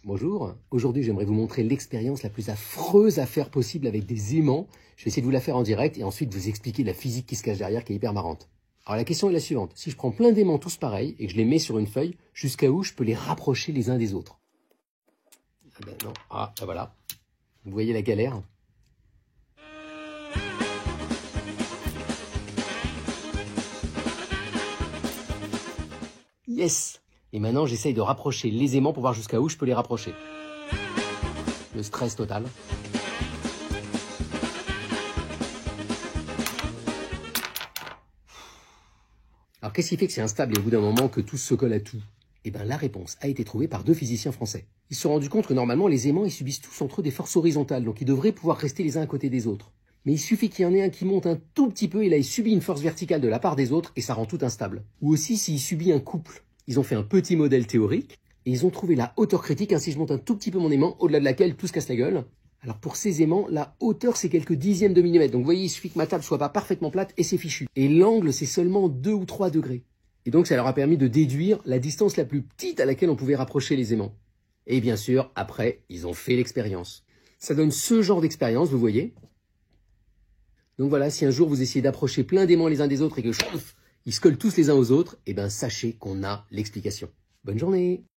Bonjour, aujourd'hui j'aimerais vous montrer l'expérience la plus affreuse à faire possible avec des aimants. Je vais essayer de vous la faire en direct et ensuite vous expliquer la physique qui se cache derrière qui est hyper marrante. Alors la question est la suivante, si je prends plein d'aimants tous pareils et que je les mets sur une feuille, jusqu'à où je peux les rapprocher les uns des autres? Ah ben non, voilà, vous voyez la galère? Yes! Et maintenant j'essaye de rapprocher les aimants pour voir jusqu'à où je peux les rapprocher. Le stress total. Alors qu'est-ce qui fait que c'est instable et au bout d'un moment que tout se colle à tout? Eh bien la réponse a été trouvée par deux physiciens français. Ils se sont rendus compte que normalement les aimants ils subissent tous entre eux des forces horizontales, donc ils devraient pouvoir rester les uns à côté des autres. Mais il suffit qu'il y en ait un qui monte un tout petit peu et là il subit une force verticale de la part des autres et ça rend tout instable. Ou aussi s'il subit un couple. Ils ont fait un petit modèle théorique et ils ont trouvé la hauteur critique, ainsi je monte un tout petit peu mon aimant, au-delà de laquelle tout se casse la gueule. Alors pour ces aimants, la hauteur c'est quelques dixièmes de millimètre. Donc vous voyez, il suffit que ma table soit pas parfaitement plate et c'est fichu. Et l'angle c'est seulement 2 ou 3 degrés. Et donc ça leur a permis de déduire la distance la plus petite à laquelle on pouvait rapprocher les aimants. Et bien sûr, après, ils ont fait l'expérience. Ça donne ce genre d'expérience, vous voyez. Donc voilà, si un jour vous essayez d'approcher plein d'aimants les uns des autres et que ils se collent tous les uns aux autres, eh bien sachez qu'on a l'explication. Bonne journée!